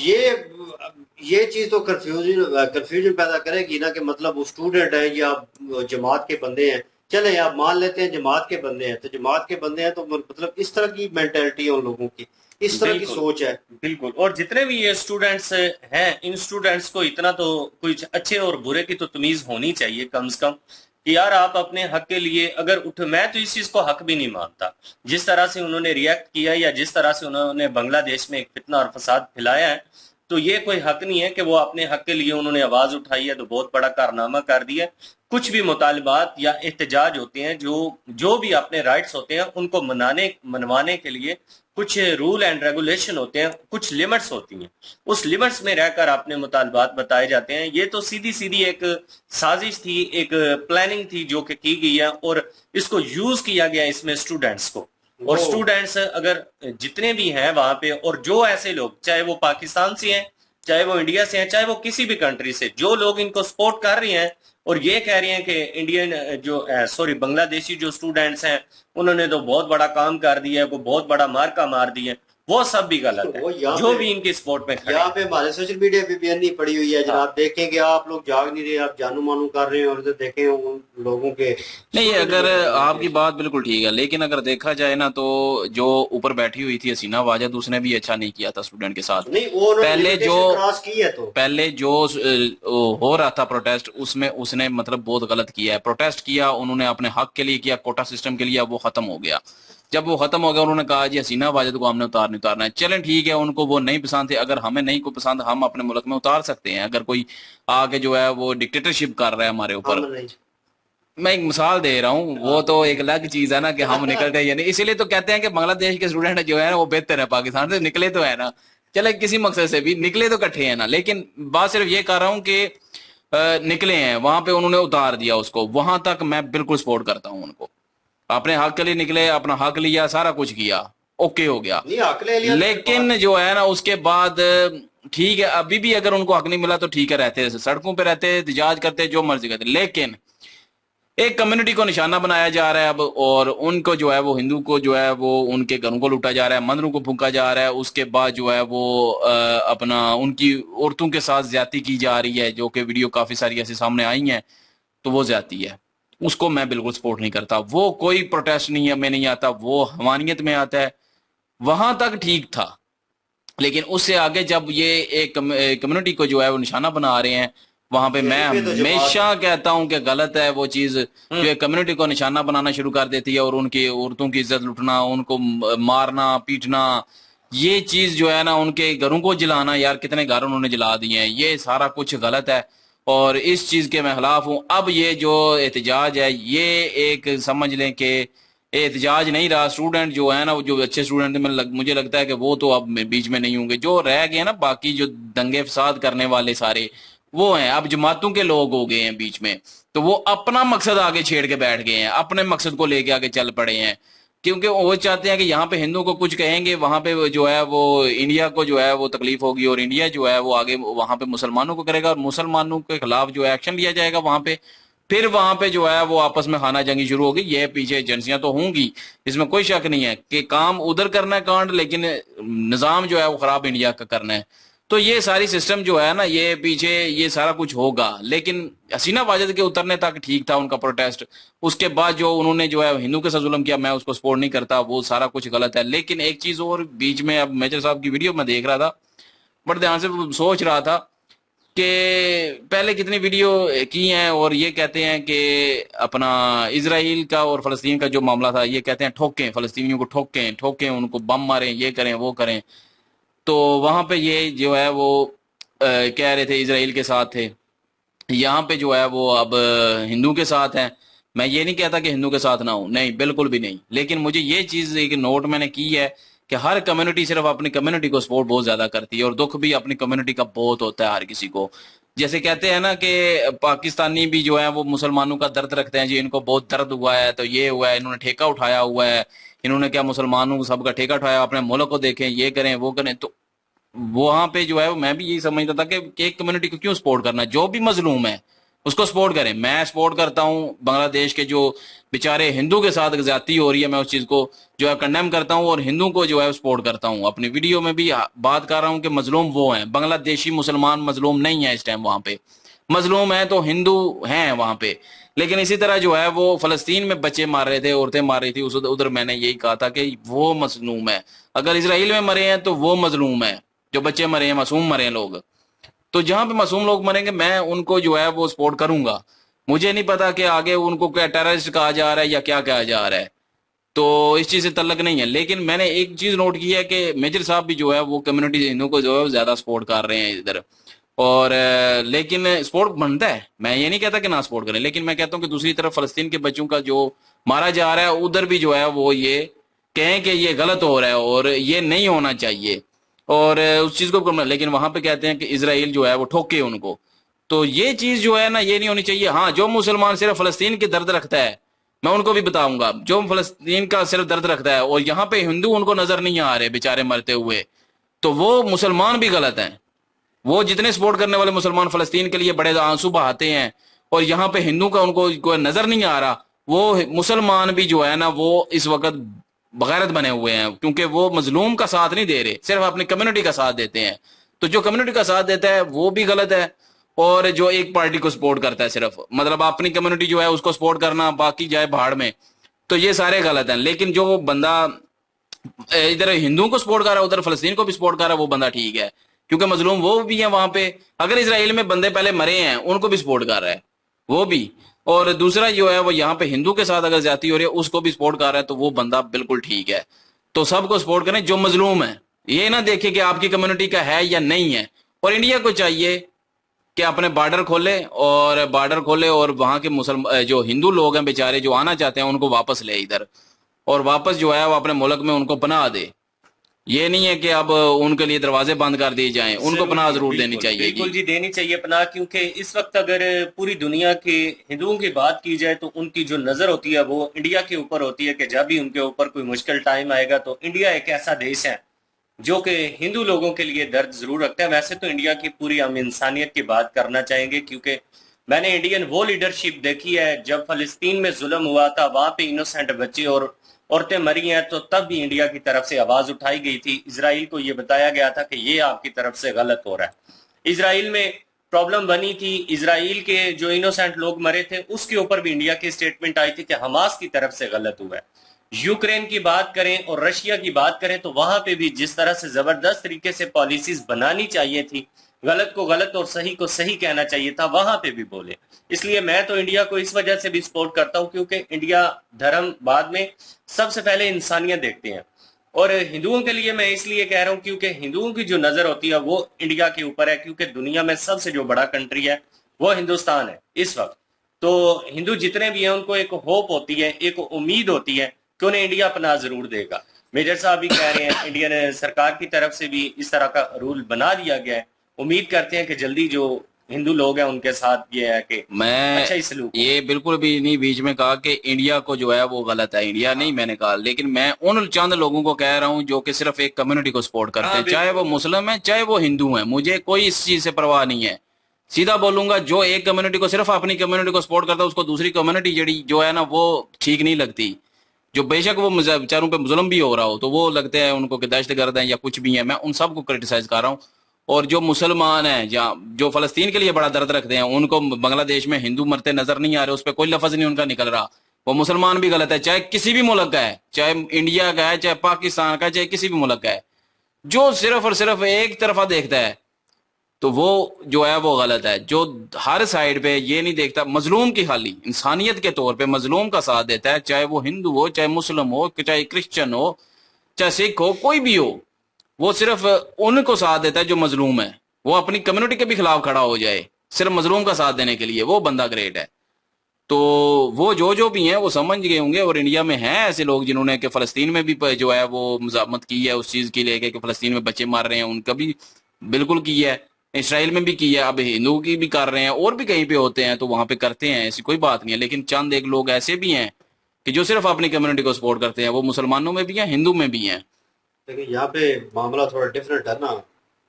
ये चीज तो कंफ्यूजन पैदा करेगी ना कि मतलब वो स्टूडेंट है या जमात के बंदे हैं। चले आप मान लेते हैं जमात के बंदे हैं, तो जमात के बंदे हैं तो मतलब इस तरह की मेंटेलिटी है उन लोगों की, इस तरह की सोच है। बिल्कुल। और जितने भी ये स्टूडेंट्स हैं, इन स्टूडेंट्स को इतना तो कुछ अच्छे और बुरे की तो तमीज होनी चाहिए कम से कम, कि यार आप अपने हक के लिए अगर मैं तो इस चीज को हक भी नहीं मानता जिस तरह से उन्होंने रिएक्ट किया या जिस तरह से उन्होंने बांग्लादेश में एक फितना और फसाद फैलाया है, तो ये कोई हक नहीं है कि वो अपने हक के लिए उन्होंने आवाज उठाई है तो बहुत बड़ा कारनामा कर दिया। कुछ भी मुतालबात या एहतजाज होते हैं, जो भी अपने राइट्स होते हैं उनको मनवाने के लिए कुछ रूल एंड रेगुलेशन होते हैं, कुछ लिमिट्स होती हैं, उस लिमिट्स में रहकर अपने मुतालबात बताए जाते हैं। ये तो सीधी सीधी एक साजिश थी, एक प्लानिंग थी जो कि की गई है, और इसको यूज किया गया इसमें स्टूडेंट्स को। और स्टूडेंट्स अगर जितने भी हैं वहां पे, और जो ऐसे लोग, चाहे वो पाकिस्तान से हैं, चाहे वो इंडिया से हैं, चाहे वो किसी भी कंट्री से, जो लोग इनको सपोर्ट कर रहे हैं और ये कह रहे हैं कि इंडियन बांग्लादेशी जो स्टूडेंट्स हैं उन्होंने तो बहुत बड़ा काम कर दिया है, को बहुत बड़ा मार्का मार दिया, वो सब भी गलत वो है, यहाँ जो पे- भी इनकी सपोर्ट में खड़े यहाँ हैं। पे हमारे सोशल मीडिया पे भी अन्नी पड़ी हुई है जनाब। देखेंगे आप लोग जाग नहीं रहे, आप जानू मानू कर रहे हैं, और इधर देखें उन लोगों के नहीं, student अगर जो हैं आपकी बात बिल्कुल ठीक है, लेकिन अगर देखा जाए ना तो जो ऊपर बैठी हुई थी हसीना वाजद, उसने भी अच्छा नहीं किया था स्टूडेंट के साथ। नहीं, वो उन्होंने पहले जो limitation क्रॉस की है तो पहले जो हो रहा था प्रोटेस्ट, उसमें उसने मतलब बहुत गलत किया है। प्रोटेस्ट किया उन्होंने अपने हक के लिए किया, कोटा सिस्टम के लिए, वो खत्म हो गया। जब वो खत्म हो गया उन्होंने कहा जी हसीना वाजद को हमने उतारना है। चलें ठीक है, उनको वो नहीं पसंद थे, अगर हमें नहीं को पसंद, हम अपने मुल्क में उतार सकते हैं। अगर कोई आके जो है वो डिक्टेटरशिप कर रहा है हमारे ऊपर, हम नहीं। मैं एक मिसाल दे रहा हूँ, वो तो एक अलग चीज है ना कि हम निकल गए या नहीं। इसीलिए तो कहते हैं कि बांग्लादेश के स्टूडेंट जो है ना वो बेहतर है पाकिस्तान से, निकले तो है ना, चले किसी मकसद से भी निकले तो इकट्ठे है ना। लेकिन बात सिर्फ ये कर रहा हूँ कि निकले हैं वहां पे, उन्होंने उतार दिया उसको, वहां तक मैं बिल्कुल सपोर्ट करता हूँ उनको। अपने हक के लिए निकले, अपना हक लिया, सारा कुछ किया, ओके हो गया। नहीं, हक ले लिया तो लेकिन जो है ना उसके बाद ठीक है, अभी भी अगर उनको हक नहीं मिला तो ठीक है, रहते सड़कों पे रहते, एहतजाज करते, जो मर्जी करते, लेकिन एक कम्युनिटी को निशाना बनाया जा रहा है अब, और उनको जो है वो हिंदू को जो है वो उनके घरों को लूटा जा रहा है, मंदिरों को फूंका जा रहा है। उसके बाद जो है वो अपना उनकी औरतों के साथ ज्यादती की जा रही है, जो कि वीडियो काफी सारी ऐसे सामने आई हैं, तो वो ज्यादती है। उसको मैं बिल्कुल सपोर्ट नहीं करता। वो कोई प्रोटेस्ट नहीं है, मैं नहीं आता, वो हमानियत में आता है। वहां तक ठीक था, लेकिन उससे आगे जब ये एक कम्युनिटी को जो है वो निशाना बना रहे हैं, वहां पे मैं यहीं पे तो हमेशा कहता हूं कि गलत है वो चीज जो है कम्युनिटी को निशाना बनाना शुरू कर देती है, और उनकी औरतों की इज्जत लुटना, उनको मारना पीटना, ये चीज जो है ना, उनके घरों को जलाना, यार कितने घर उन्होंने जला दिए हैं, ये सारा कुछ गलत है और इस चीज के मैं खिलाफ हूं। अब ये जो एहतजाज है, ये एक समझ लें कि एहतजाज नहीं रहा। स्टूडेंट जो है ना, वो जो अच्छे स्टूडेंट मुझे लगता है कि वो तो अब बीच में नहीं होंगे। जो रह गए ना बाकी जो दंगे फसाद करने वाले सारे, वो हैं अब जमातों के लोग हो गए हैं बीच में, तो वो अपना मकसद आगे छेड़ के बैठ गए हैं, अपने मकसद को लेके आगे चल पड़े हैं, क्योंकि वो चाहते हैं कि यहाँ पे हिंदू को कुछ कहेंगे, वहां पे जो है वो इंडिया को जो है वो तकलीफ होगी, और इंडिया जो है वो आगे वहां पे मुसलमानों को करेगा, और मुसलमानों के खिलाफ जो है एक्शन लिया जाएगा वहां पे। फिर वहां पे जो है वो आपस में खाना जंगी शुरू होगी। ये पीछे एजेंसियां तो होंगी, इसमें कोई शक नहीं है कि काम उधर करना है कांड, लेकिन निजाम जो है वो खराब इंडिया का करना है। तो ये सारी सिस्टम जो है ना, ये पीछे ये सारा कुछ होगा। लेकिन हसीना वाजद के उतरने तक ठीक था उनका प्रोटेस्ट। उसके बाद जो उन्होंने जो है हिंदू के साथ जुल्म किया, मैं उसको सपोर्ट नहीं करता, वो सारा कुछ गलत है। लेकिन एक चीज और बीच में, अब मेजर साहब की वीडियो में देख रहा था, बड़े ध्यान से सोच रहा था कि पहले कितनी वीडियो की हैं, और ये कहते हैं कि अपना इजराइल का और फलस्तीन का जो मामला था, ये कहते हैं ठोकें फलस्तीनियों को, ठोकें ठोकें उनको, बम मारें, ये करें वो करें। तो वहां पे ये जो है वो कह रहे थे इजराइल के साथ थे, यहाँ पे जो है वो अब हिंदू के साथ हैं। मैं ये नहीं कहता कि हिंदू के साथ ना हो, नहीं बिल्कुल भी नहीं, लेकिन मुझे ये चीज एक नोट मैंने की है कि हर कम्युनिटी सिर्फ अपनी कम्युनिटी को सपोर्ट बहुत ज्यादा करती है, और दुख भी अपनी कम्युनिटी का बहुत होता है हर किसी को। जैसे कहते हैं ना कि पाकिस्तानी भी जो है वो मुसलमानों का दर्द रखते हैं, जी इनको बहुत दर्द हुआ है, तो ये हुआ है, इन्होंने ठेका उठाया हुआ है, इन्होंने क्या मुसलमानों को सबका ठेका उठाया, अपने मुल्क को देखें, ये करें वो करें। तो वहां पे जो है मैं भी यही समझता था कि एक कम्युनिटी को क्यों सपोर्ट करना, जो भी मजलूम है उसको सपोर्ट करें। मैं सपोर्ट करता हूं बांग्लादेश के जो बेचारे हिंदू के साथ ज्यादती हो रही है, मैं उस चीज को जो है कंडेम करता हूं, और हिंदू को जो है सपोर्ट करता हूं। अपनी वीडियो में भी बात कर रहा हूं कि मजलूम वो हैं, बांग्लादेशी मुसलमान मजलूम नहीं है इस टाइम वहां पे। मजलूम है तो हिंदू हैं वहां पे। लेकिन इसी तरह जो है वो फलस्तीन में बच्चे मार रहे थे, औरतें मार रही थी, उधर मैंने यही कहा था कि वो मजलूम है। अगर इसराइल में मरे हैं तो वो मजलूम है, जो बच्चे मरे हैं, मासूम मरे हैं लोग। तो जहां पे मासूम लोग मरेंगे मैं उनको जो है वो सपोर्ट करूंगा। मुझे नहीं पता कि आगे उनको क्या टेररिस्ट कहा जा रहा है या क्या कहा जा रहा है, तो इस चीज से तल्लक नहीं है। लेकिन मैंने एक चीज नोट की है कि मेजर साहब भी जो है वो कम्युनिटी हिंदू को जो है ज्यादा सपोर्ट कर रहे हैं इधर, और लेकिन सपोर्ट बनता है, मैं ये नहीं कहता कि ना सपोर्ट करें, लेकिन मैं कहता हूं कि दूसरी तरफ फलस्तीन के बच्चों का जो मारा जा रहा है, उधर भी जो है वो ये कहें कि ये गलत हो रहा है और ये नहीं होना चाहिए, और उस चीज को करना। लेकिन वहां पे कहते हैं कि इसराइल जो है वो ठोके उनको, तो ये चीज जो है ना ये नहीं होनी चाहिए। हाँ, जो मुसलमान सिर्फ फलस्तीन की दर्द रखता है, मैं उनको भी बताऊंगा, जो फलस्तीन का सिर्फ दर्द रखता है और यहाँ पे हिंदू उनको नजर नहीं आ रहे बेचारे मरते हुए, तो वो मुसलमान भी गलत हैं। वो जितने सपोर्ट करने वाले मुसलमान फलस्तीन के लिए बड़े आंसू बहाते हैं, और यहाँ पे हिंदू का उनको नजर नहीं आ रहा, वो मुसलमान भी जो है ना वो इस वक्त बगैरत बने हुए हैं, क्योंकि वो मजलूम का साथ नहीं दे रहे, सिर्फ अपनी कम्युनिटी का साथ देते हैं। तो जो कम्युनिटी का साथ देता है वो भी गलत है, और जो एक पार्टी को सपोर्ट करता है सिर्फ, मतलब अपनी कम्युनिटी जो है उसको सपोर्ट करना, बाकी जाए भाड़ में, तो ये सारे गलत हैं। लेकिन जो बंदा इधर हिंदुओं को सपोर्ट कर रहा है, उधर फलस्तीन को भी सपोर्ट कर रहा है, वो बंदा ठीक है, क्योंकि मजलूम वो भी है वहां पे। अगर इसराइल में बंदे पहले मरे हैं उनको भी सपोर्ट कर रहा है वो भी, और दूसरा जो है वो यहाँ पे हिंदू के साथ अगर ज्यादती हो रही है उसको भी सपोर्ट कर रहा है, तो वो बंदा बिल्कुल ठीक है। तो सबको सपोर्ट करें जो मजलूम है, ये ना देखे कि आपकी कम्युनिटी का है या नहीं है। और इंडिया को चाहिए कि अपने बॉर्डर खोले और वहां के मुसलमान जो हिंदू लोग हैं बेचारे जो आना चाहते हैं उनको वापस ले इधर, और वापस जो है वो अपने मुल्क में उनको पनाह दे। ये नहीं है कि अब उनके लिए दरवाजे बंद कर दिए जाएं, उनको पनाह जरूर देनी चाहिए। बिल्कुल जी, देनी चाहिए पनाह, क्योंकि इस वक्त अगर पूरी दुनिया के हिंदुओं की बात की जाए तो उनकी जो नजर होती है वो इंडिया के ऊपर होती है, कि जब भी उनके ऊपर कोई मुश्किल टाइम आएगा तो इंडिया एक ऐसा देश है जो कि हिंदू लोगों के लिए दर्द जरूर रखता है। वैसे तो इंडिया की पूरी हम इंसानियत की बात करना चाहेंगे, क्योंकि मैंने इंडियन वो लीडरशिप देखी है जब फलस्तीन में जुल्म हुआ था, वहां पे इनोसेंट बच्चे और औरतें मरी हैं, तो तब भी इंडिया की तरफ से आवाज उठाई गई थी। इजराइल को यह बताया गया था कि ये आपकी तरफ से गलत हो रहा है। इजराइल में प्रॉब्लम बनी थी, इजराइल के जो इनोसेंट लोग मरे थे उसके ऊपर भी इंडिया की स्टेटमेंट आई थी कि हमास की तरफ से गलत हुआ है। यूक्रेन की बात करें और रशिया की बात करें तो वहां पे भी जिस तरह से जबरदस्त तरीके से पॉलिसीज बनानी चाहिए थी, गलत को गलत और सही को सही कहना चाहिए था, वहां पे भी बोले। इसलिए मैं तो इंडिया को इस वजह से भी सपोर्ट करता हूं क्योंकि इंडिया धर्म बाद में, सबसे पहले इंसानियत देखते हैं। और हिंदुओं के लिए मैं इसलिए कह रहा हूं क्योंकि हिंदुओं की जो नजर होती है वो इंडिया के ऊपर है, क्योंकि दुनिया में सबसे जो बड़ा कंट्री है वो हिंदुस्तान है इस वक्त। तो हिंदू जितने भी हैं उनको एक होप होती है, एक उम्मीद होती है कि उन्हें इंडिया अपना जरूर देगा। मेजर साहब भी कह रहे हैं इंडियन सरकार की तरफ से भी इस तरह का रूल बना दिया गया है। उम्मीद करते हैं कि जल्दी जो हिंदू लोग हैं उनके साथ ये है कि मैं अच्छा ही सलूक। ये बिल्कुल भी नहीं बीच में कहा कि इंडिया को जो है वो गलत है, इंडिया नहीं मैंने कहा, लेकिन मैं उन चंद लोगों को कह रहा हूं जो कि सिर्फ एक कम्युनिटी को सपोर्ट करते हैं, चाहे वो मुस्लिम है चाहे वो हिंदू है, मुझे कोई इस चीज से परवाह नहीं है। सीधा बोलूंगा, जो एक कम्युनिटी को, सिर्फ अपनी कम्युनिटी को सपोर्ट करता है उसको दूसरी कम्युनिटी जड़ी जो है ना वो ठीक नहीं लगती। जो बेशक वो बेचारों पे जुल्म भी हो रहा हो तो वो लगते हैं उनको कि दहशतगर्द हैं या कुछ भी है, मैं उन सबको क्रिटिसाइज कर रहा हूँ। और जो मुसलमान हैं या जो फलस्तीन के लिए बड़ा दर्द रखते हैं, उनको बांग्लादेश में हिंदू मरते नजर नहीं आ रहे, उस पर कोई लफ्ज नहीं उनका निकल रहा, वो मुसलमान भी गलत है, चाहे किसी भी मुल्क का है, चाहे इंडिया का है, चाहे पाकिस्तान का है, चाहे किसी भी मुल्क का है। जो सिर्फ और सिर्फ एक तरफा देखता है तो वो जो है वो गलत है। जो हर साइड पे ये नहीं देखता, मजलूम की खाली इंसानियत के तौर पे मजलूम का साथ देता है, चाहे वो हिंदू हो, चाहे मुस्लिम हो, चाहे क्रिश्चियन हो, चाहे सिख हो, कोई भी हो, वो सिर्फ उनको साथ देता है जो मजलूम है। वो अपनी कम्युनिटी के भी खिलाफ खड़ा हो जाए सिर्फ मजलूम का साथ देने के लिए, वो बंदा ग्रेट है। तो वो जो भी हैं वो समझ गए होंगे। और इंडिया में हैं ऐसे लोग जिन्होंने कि फलस्तीन में भी जो है वो मजामत की है उस चीज की लेके कि फलस्तीन में बच्चे मार रहे हैं, उनका भी बिल्कुल की है, इसराइल में भी की है, अब हिंदू की भी कर रहे हैं, और भी कहीं पे होते हैं तो वहां पे करते हैं, ऐसी कोई बात नहीं है। लेकिन चंद एक लोग ऐसे भी हैं कि जो सिर्फ अपनी कम्युनिटी को सपोर्ट करते हैं, वो मुसलमानों में भी हैं, हिंदू में भी हैं। लेकिन यहाँ पे मामला थोड़ा डिफरेंट है ना।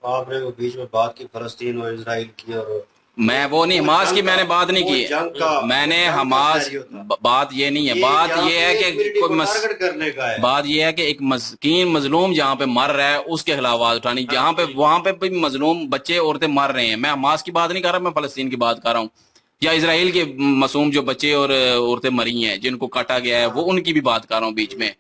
आपने वो बीच में बात की फलस्तीन और इसराइल की, और मैं वो नहीं, हमास की मैंने बात नहीं की, मैंने हमास बात ये नहीं है, बात ये है कि कोई करने का है, बात ये है कि एक मस्कीन मजलूम जहाँ पे मर रहा है उसके खिलाफ आवाज उठानी, जहाँ पे वहां पे भी मजलूम बच्चे औरतें मर रहे हैं। मैं हमास की बात नहीं कर रहा, मैं फलस्तीन की बात कर रहा हूँ, या इसराइल के मासूम जो बच्चे और औरतें मरी हैं जिनको काटा गया है, वो उनकी भी बात कर रहा हूँ बीच में।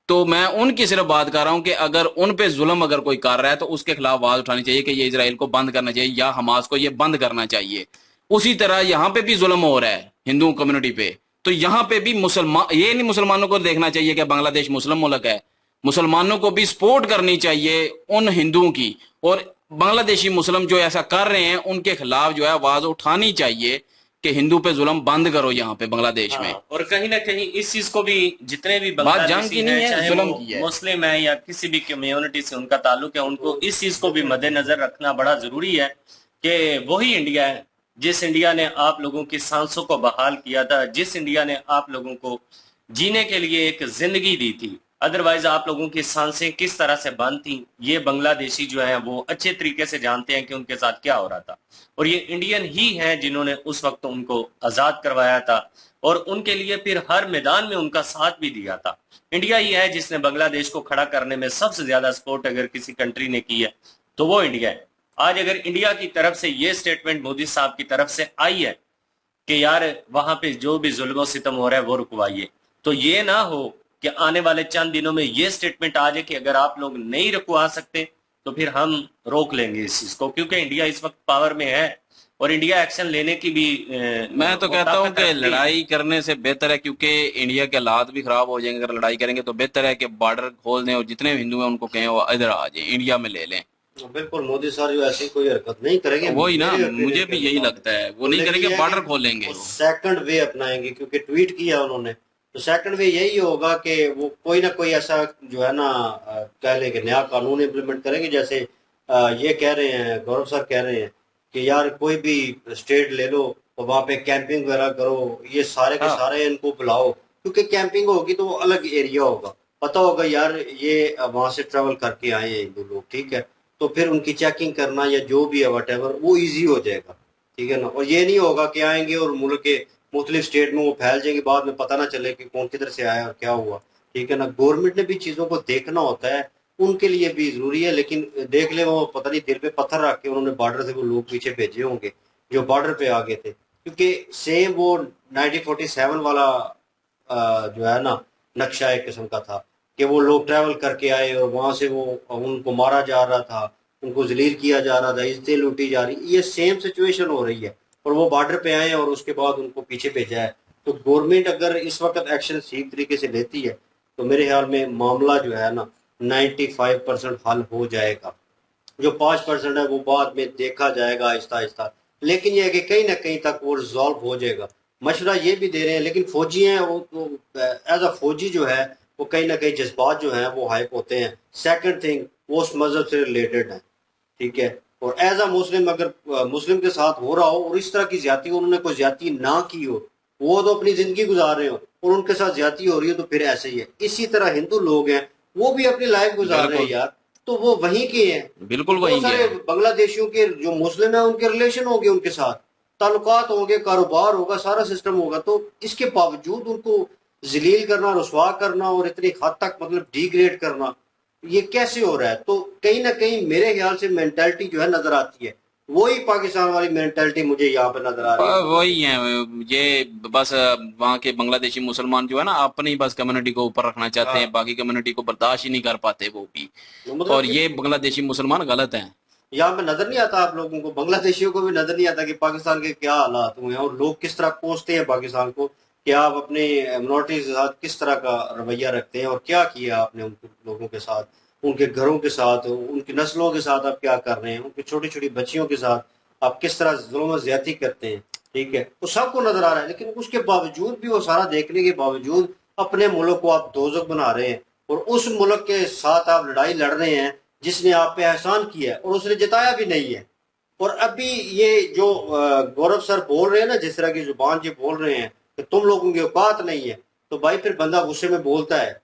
तो मैं उनकी सिर्फ बात कर रहा हूं कि अगर उन पे जुल्म अगर कोई कर रहा है तो उसके खिलाफ आवाज उठानी चाहिए कि ये इसराइल को बंद करना चाहिए या हमास को ये बंद करना चाहिए। उसी तरह यहाँ पे भी जुल्म हो रहा है हिंदू कम्युनिटी पे, तो यहाँ पे भी मुसलमान, ये नहीं मुसलमानों को देखना चाहिए कि बांग्लादेश मुस्लिम मुल्क है, मुसलमानों को भी सपोर्ट करनी चाहिए उन हिंदुओं की, और बांग्लादेशी मुस्लिम जो ऐसा कर रहे हैं उनके खिलाफ जो है आवाज उठानी चाहिए कि हिंदू पे जुल्म बंद करो यहाँ पे बांग्लादेश में। और कहीं ना कहीं इस चीज को भी जितने भी बात जंग की नहीं है, चाहे जुल्म वो की है, मुस्लिम है या किसी भी कम्युनिटी से उनका ताल्लुक है, उनको इस चीज को भी मद्देनजर रखना बड़ा जरूरी है कि वही इंडिया है जिस इंडिया ने आप लोगों की सांसों को बहाल किया था, जिस इंडिया ने आप लोगों को जीने के लिए एक जिंदगी दी थी। अदरवाइज आप लोगों की सांसें किस तरह से बंद थी, ये बांग्लादेशी जो है वो अच्छे तरीके से जानते हैं कि उनके साथ क्या हो रहा था। और ये इंडियन ही हैं जिन्होंने उस वक्त उनको आजाद करवाया था और उनके लिए फिर हर मैदान में उनका साथ भी दिया था। इंडिया ही है जिसने बांग्लादेश को खड़ा करने में सबसे ज्यादा सपोर्ट अगर किसी कंट्री ने की है तो वो इंडिया है। आज अगर इंडिया की तरफ से ये स्टेटमेंट मोदी साहब की तरफ से आई है कि यार वहां पे जो भी जुल्म सितम हो रहा है वो रुकवाइए, तो ये ना हो कि आने वाले चंद दिनों में ये स्टेटमेंट आ जाए कि अगर आप लोग नहीं रुकवा सकते तो फिर हम रोक लेंगे इस चीज को, क्योंकि इंडिया इस वक्त पावर में है और इंडिया एक्शन लेने की भी मैं तो कहता हूं कि लड़ाई करने से बेहतर है, क्योंकि इंडिया के हालात भी खराब हो जाएंगे अगर लड़ाई करेंगे, तो बेहतर है कि बॉर्डर खोल दें और जितने हिंदू हैं उनको कहें वो इधर आ जाए, इंडिया में ले लें। बिल्कुल, मोदी साहब जो ऐसी कोई हरकत नहीं करेंगे। वही ना, मुझे भी यही लगता है, वो नहीं करेंगे, बॉर्डर खोलेंगे, सेकंड वे अपनाएंगे, क्योंकि ट्वीट किया उन्होंने, तो सेकंड वे यही होगा कि वो कोई ना कोई ऐसा जो है ना कह लेंगे नया कानून इम्प्लीमेंट करेंगे। जैसे ये कह रहे हैं, गौरव साहब कह रहे हैं कि यार कोई भी स्टेट ले लो और वहां पे कैंपिंग वगैरह करो, ये सारे के सारे इनको बुलाओ, क्योंकि कैंपिंग होगी तो वो अलग एरिया होगा, पता होगा यार ये वहां से ट्रेवल करके आए हैं हिंदू लोग, ठीक है, तो फिर उनकी चेकिंग करना या जो भी है वटेवर वो इजी हो जाएगा, ठीक है ना। और ये नहीं होगा कि आएंगे और मुल्क के मुख्तलिफ स्टेट में वो फैल जाएंगे, बाद में पता ना चले कि कौन किधर से आया और क्या हुआ, ठीक है ना। गवर्नमेंट ने भी चीजों को देखना होता है, उनके लिए भी जरूरी है, लेकिन देख ले वो पता नहीं दिल पे पत्थर रख के उन्होंने बॉर्डर से वो लोग पीछे भेजे होंगे जो बॉर्डर पे आ गए थे, क्योंकि सेम वो 1947 वाला जो है ना नक्शा एक किस्म का था कि वो लोग ट्रैवल करके आए और वहां से वो उनको मारा जा रहा था, उनको जलील किया जा रहा था, इज्जतें लूटी जा रही, ये सेम सिचुएशन हो रही है और वो बॉर्डर पे आए और उसके बाद उनको पीछे भेजा है। तो गवर्नमेंट अगर इस वक्त एक्शन ठीक तरीके से लेती है तो मेरे ख्याल में मामला जो है ना 95% हल हो जाएगा। जो 5% है वो बाद में देखा जाएगा आहिस्ता आहिस्ता, लेकिन यह है कि कहीं ना कहीं तक वो रिजॉल्व हो जाएगा। मशवरा ये भी दे रहे हैं, लेकिन फौजी हैं वो एज अ फौजी जो है वो कहीं ना कहीं जज्बात जो है वो हाइप होते हैं। सेकंड थिंग वो उस मजहब से रिलेटेड है, ठीक है, और एज अ मुस्लिम अगर मुस्लिम के साथ हो रहा हो और इस तरह की ज्यादती उन्होंने कोई ज्यादती ना की हो, वो तो अपनी जिंदगी गुजार रहे हो और उनके साथ ज्यादती हो रही है, तो फिर ऐसे ही है। इसी तरह हिंदू लोग हैं वो भी अपनी लाइफ गुजार रहे हैं यार, तो वो वहीं के हैं, बिल्कुल बहुत वहीं के सारे हैं। बांग्लादेशियों के जो मुस्लिम है उनके रिलेशन होंगे, उनके साथ ताल्लुकात होंगे, कारोबार होगा, सारा सिस्टम होगा, तो इसके बावजूद उनको जलील करना, रुसवा करना और इतनी हद तक मतलब डिग्रेड करना, ये कैसे हो रहा है। तो कहीं ना कहीं मेरे ख्याल से मेंटालिटी जो है नजर आती है, वही पाकिस्तान वाली मेंटालिटी मुझे यहाँ पे नजर आ रही है। वही है ये, बस वहाँ के बांग्लादेशी मुसलमान जो है ना अपनी बस कम्युनिटी को ऊपर रखना चाहते हैं, बाकी कम्युनिटी को बर्दाश्त ही नहीं कर पाते वो भी, मतलब और ये बांग्लादेशी मुसलमान गलत हैं। यहाँ पे नजर नहीं आता आप लोगों को, बांग्लादेशियों को भी नजर नहीं आता कि पाकिस्तान के क्या हालात हुए हैं और लोग किस तरह कोसते हैं पाकिस्तान को, कि आप अपने मिनोरिटीज के साथ किस तरह का रवैया रखते हैं और क्या किया आपने उन लोगों के साथ, उनके घरों के साथ, उनकी नस्लों के साथ आप क्या कर रहे हैं, उनकी छोटी छोटी बच्चियों के साथ आप किस तरह जुल्म ज्यादती करते हैं, ठीक है, वो सबको नजर आ रहा है। लेकिन उसके बावजूद भी, वो सारा देखने के बावजूद अपने मुल्क को आप दोजख बना रहे हैं और उस मुल्क के साथ आप लड़ाई लड़ रहे हैं जिसने आप पे एहसान किया है और उसने जिताया भी नहीं है। और अभी ये जो गौरव सर बोल रहे हैं ना, जिस तरह की जुबान जी बोल रहे हैं कि तुम लोगों की औकात नहीं है, तो भाई फिर बंदा गुस्से में बोलता है।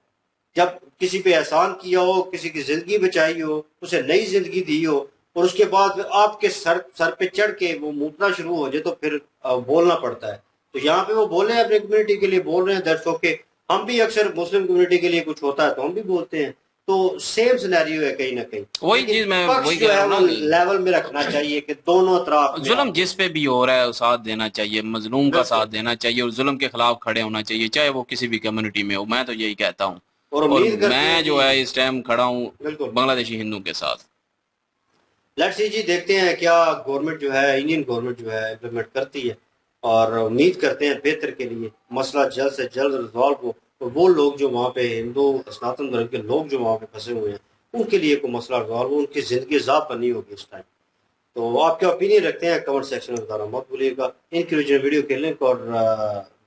जब किसी पे एहसान किया हो, किसी की जिंदगी बचाई हो, उसे नई जिंदगी दी हो और उसके बाद आपके सर पे चढ़ के वो मूतना शुरू हो जाए, तो फिर बोलना पड़ता है। तो यहाँ पे वो बोल रहे हैं अपनी कम्युनिटी के लिए बोल रहे हैं, दैट्स ओके। हम भी अक्सर मुस्लिम कम्युनिटी के लिए कुछ होता है तो हम भी बोलते हैं, तो सेम सिनेरियो है कहीं ना कहीं। वही चीज मैं वही जो कह रहा है हूँ वो ना, लेवल में रखना चाहिए कि दोनों तरफ जुल्म जिस पे भी हो रहा है साथ देना चाहिए, मजलूम का साथ देना चाहिए और जुल्म के खिलाफ खड़े होना चाहिए, चाहे वो किसी भी कम्युनिटी में हो। मैं तो यही कहता हूँ और और उम्मीद करते हैं मैं जो है इस टाइम खड़ा हूँ बिल्कुल बांग्लादेशी हिंदू के साथ। लेट्स सी जी, देखते हैं क्या गवर्नमेंट जो है, इंडियन गवर्नमेंट जो है इम्प्लीमेंट करती है, और उम्मीद करते हैं बेहतर के लिए मसला जल्द से जल्द रिजॉल्व हो और वो लोग जो वहाँ पे हिंदू सनातन धर्म के लोग जो वहाँ पे फंसे हुए हैं उनके लिए कोई मसला रिजॉल्व हो, उनकी जिंदगी ज़ाब बनी होगी इस टाइम। तो आपके ओपिनियन रखते हैं कमेंट सेक्शन में बताना मत भूलिएगा। इनकी ओरिजिनल वीडियो के लिंक और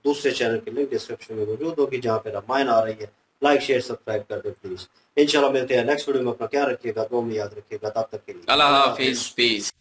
दूसरे चैनल के लिंक डिस्क्रिप्शन में मौजूद होगी जहाँ पे रामायण आ रही है। लाइक शेयर सब्सक्राइब कर दे प्लीज। इंशाल्लाह मिलते हैं नेक्स्ट वीडियो में। अपना ख्याल रखिएगा, दुआ में याद रखिएगा। तब तक के लिए अल्लाह हाफिज, पीस।